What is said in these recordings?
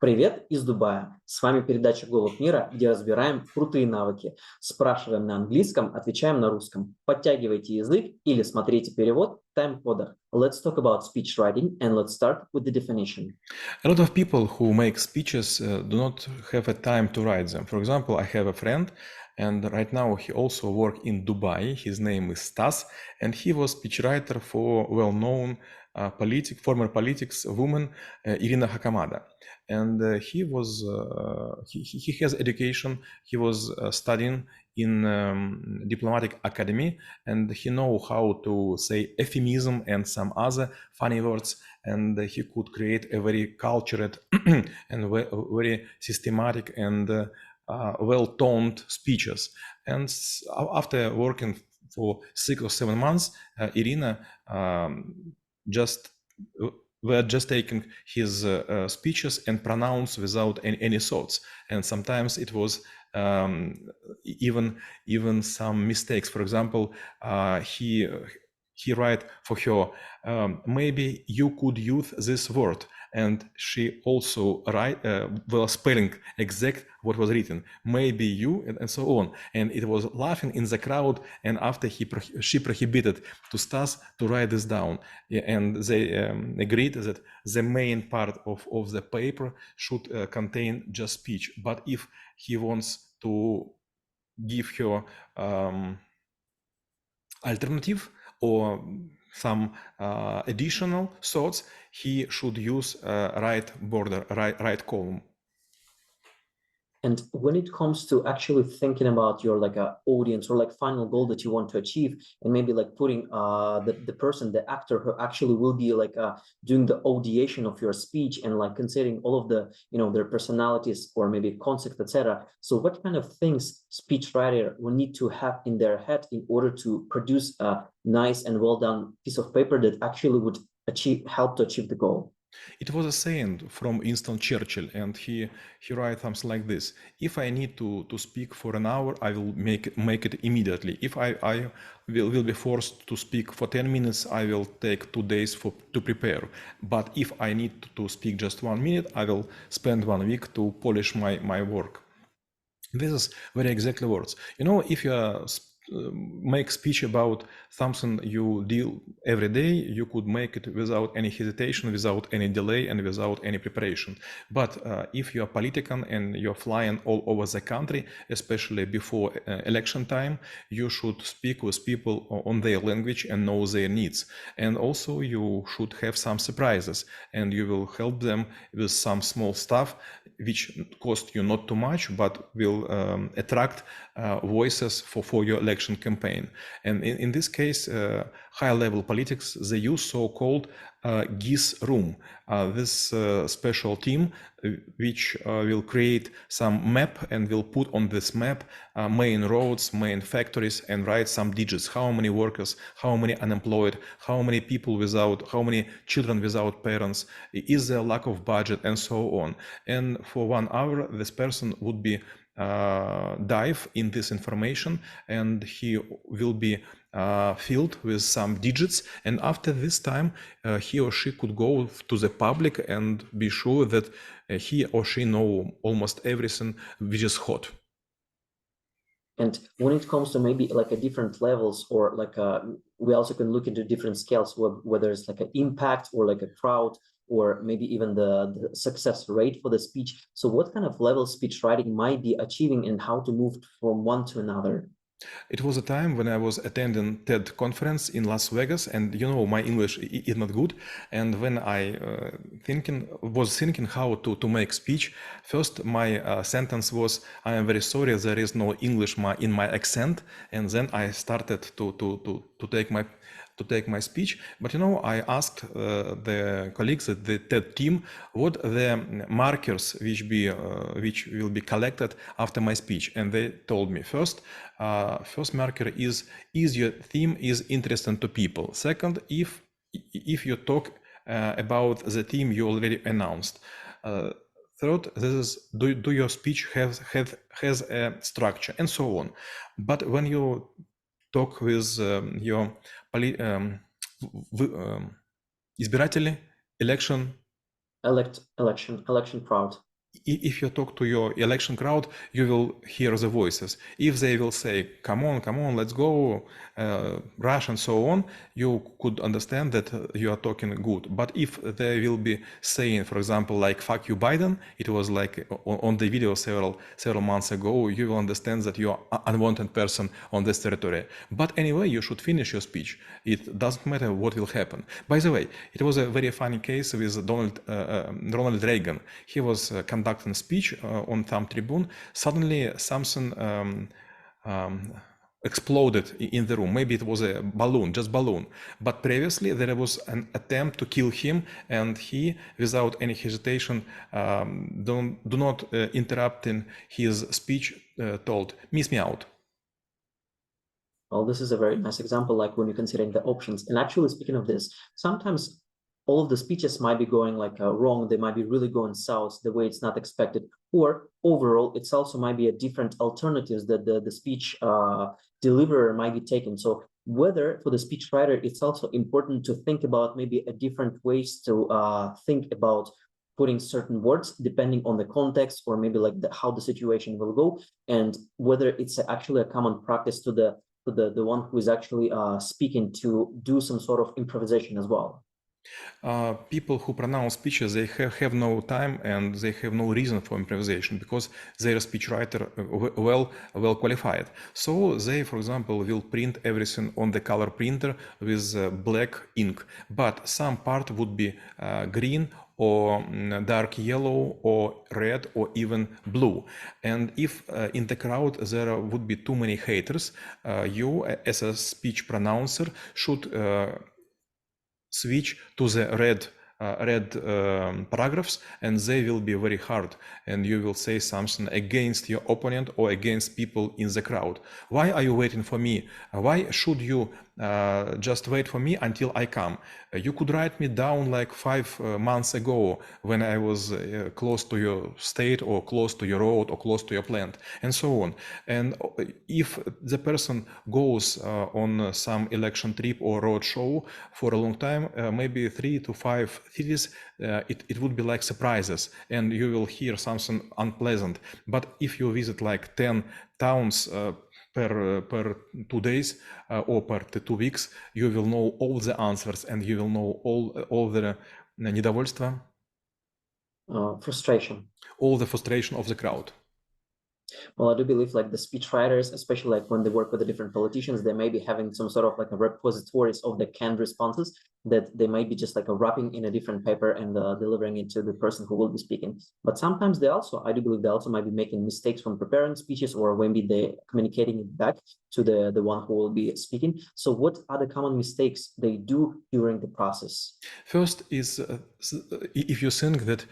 Привет из Дубая. С вами передача «Голубь мира», где разбираем крутые навыки. Спрашиваем на английском, отвечаем на русском. Подтягивайте язык или смотрите перевод в тайм-кодах. Let's talk about speech writing and let's start with the definition. A lot of people who make speeches do not have a time to write them. For example, I have a friend, and right now he also works in Dubai. His name is Stas, and he was speechwriter for well-known former politics woman Irina Hakamada. And he has education. He was studying in diplomatic academy, and he know how to say euphemism and some other funny words, and he could create a very cultured and very systematic and well-toned speeches. And after working for 6 or 7 months, Irina just were just taking his speeches and pronounce without any thoughts. And sometimes it was even some mistakes. For example, he write for her, maybe you could use this word, and she also write spelling exact what was written, maybe you, and so on. And it was laughing in the crowd, and after she prohibited to Stas to write this down, and they agreed that the main part of the paper should contain just speech. But if he wants to give her alternative or some additional thoughts, he should use right border, right column. And when it comes to actually thinking about your audience or final goal that you want to achieve, and maybe putting the person, the actor who actually will be doing the audiation of your speech and considering all of the their personalities or maybe concept, etc. So what kind of things speechwriter will need to have in their head in order to produce a nice and well done piece of paper that actually would help to achieve the goal? It was a saying from Winston Churchill, and he writes something like this: if I need to speak for an hour, I will make it immediately. If I will be forced to speak for 10 minutes, I will take 2 days to prepare. But if I need to speak just 1 minute, I will spend 1 week to polish my work. This is very exactly words. If you make speech about something you deal every day, you could make it without any hesitation, without any delay, and without any preparation. But if you are politician and you're flying all over the country, especially before election time, you should speak with people on their language and know their needs. And also you should have some surprises, and you will help them with some small stuff which cost you not too much, but will attract voices for your election campaign. And in this case, high-level politics, they use so-called GIS room, this special team which will create some map and will put on this map main roads, main factories, and write some digits: how many workers, how many unemployed, how many how many children without parents, is there lack of budget, and so on. And for 1 hour, this person would be dive in this information, and he will be filled with some digits, and after this time he or she could go to the public and be sure that he or she know almost everything which is hot. And when it comes to maybe a different levels or we also can look into different scales, whether it's an impact or a crowd, or maybe even the success rate for the speech. So what kind of level speech writing might be achieving and how to move from one to another? It was a time when I was attending TED conference in Las Vegas, and my English is not good. And when I was thinking how to make speech, first my sentence was, "I am very sorry, there is no English in my accent." And then I started to take my speech. But I asked the colleagues at the TED team what the markers which will be collected after my speech, and they told me first marker is your theme is interesting to people. Second, if you talk about the theme you already announced. Third, this is do your speech has a structure, and so on. But when you talk with your избиратели, election Election crowd. if you talk to your election crowd, you will hear the voices. If they will say, come on, let's go, rush and so on, you could understand that you are talking good. But if they will be saying, for example, like, fuck you, Biden, it was like on the video several months ago, you will understand that you are an unwanted person on this territory. But anyway, you should finish your speech. It doesn't matter what will happen. By the way, it was a very funny case with Ronald Reagan. He was conducting a speech on some tribune. Suddenly something exploded in the room. Maybe it was a balloon, just balloon. But previously there was an attempt to kill him, and he, without any hesitation, do not interrupting his speech, told, miss me out. Well, this is a very nice example, like when you're considering the options. And actually, speaking of this, sometimes all of the speeches might be going like wrong. They might be really going south the way it's not expected. Or overall, it's also might be a different alternatives that the speech deliverer might be taking. So whether for the speechwriter, it's also important to think about maybe a different ways to think about putting certain words depending on the context, or maybe like how the situation will go, and whether it's actually a common practice to the one who is actually speaking to do some sort of improvisation as well. People who pronounce speeches, they have no time and they have no reason for improvisation because they're a speechwriter well qualified. So they, for example, will print everything on the color printer with black ink, but some part would be green or dark yellow or red or even blue. And if in the crowd there would be too many haters, you as a speech pronouncer should switch to the red paragraphs, and they will be very hard, and you will say something against your opponent or against people in the crowd. Why are you waiting for me? Why should you just wait for me until I come? You could write me down like 5 months ago when I was close to your state or close to your road or close to your plant, and so on. And if the person goes on some election trip or road show for a long time, maybe 3 to 5 cities, it would be like surprises, and you will hear something unpleasant. But if you visit like 10 towns per 2 days or per 2 weeks, you will know all the answers, and you will know all the недовольство, frustration. all the frustration of the crowd. Well, I do believe like the speechwriters, especially like when they work with the different politicians, they may be having some sort of like a repositories of the canned responses that they might be just like a wrapping in a different paper and delivering it to the person who will be speaking. But sometimes they also, I do believe they also might be making mistakes when preparing speeches, or maybe they communicating it back to the one who will be speaking. So what are the common mistakes they do during the process? First is if you think that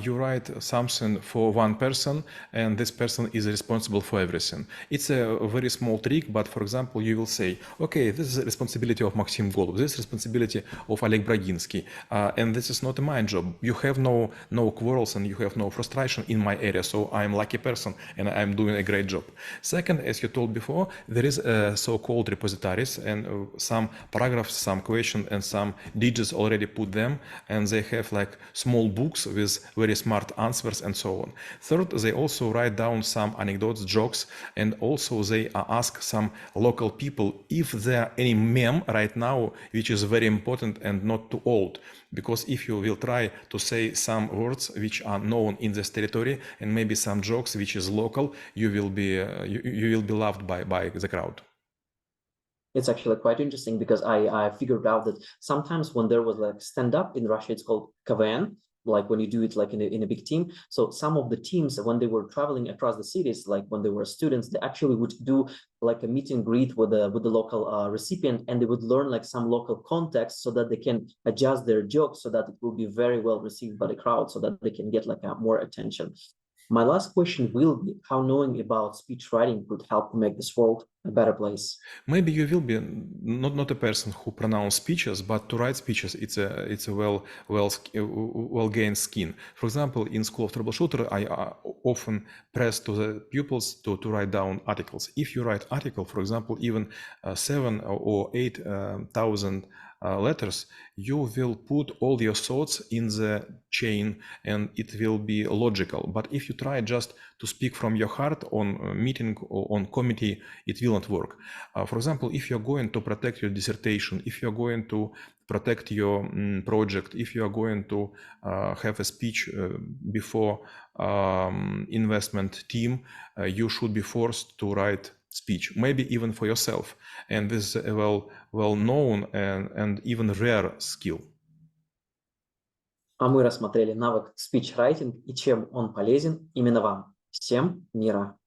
you write something for one person and this person is responsible for everything. It's a very small trick, but for example, you will say, okay, this is the responsibility of Maxim Golub, this is responsibility of Oleg Bragинский, and this is not my job. You have no quarrels and you have no frustration in my area, so I'm a lucky person and I'm doing a great job. Second, as you told before, there is so-called repositories and some paragraphs, some questions and some digits already put them, and they have like small books with very smart answers and so on. Third, they also write down some anecdotes, jokes, and also they ask some local people if there are any meme right now which is very important and not too old. Because if you will try to say some words which are known in this territory and maybe some jokes which is local, you will be loved by the crowd. It's actually quite interesting because I figured out that sometimes when there was like stand-up in Russia, it's called КВН, like when you do it like in a big team. So some of the teams, when they were traveling across the cities, like when they were students, they actually would do like a meet and greet with the local recipient, and they would learn like some local context so that they can adjust their jokes so that it will be very well received by the crowd, so that they can get like more attention. My last question will be how knowing about speech writing could help to make this world a better place. Maybe you will be not a person who pronounce speeches, but to write speeches, it's a well gained skin. For example, in School of Troubleshooter, I often press to the pupils to write down articles. If you write article, for example, even 7 or 8,000 letters, you will put all your thoughts in the chain and it will be logical. But if you try just to speak from your heart on a meeting or on committee, it will not work. For example, if you're going to protect your dissertation, if you're going to protect your project, if you are going to have a speech before investment team, you should be forced to write speech, maybe even for yourself. And this is a well-known and even rare skill. А мы рассмотрели навык спичрайтинг и чем он полезен именно вам. Всем мира!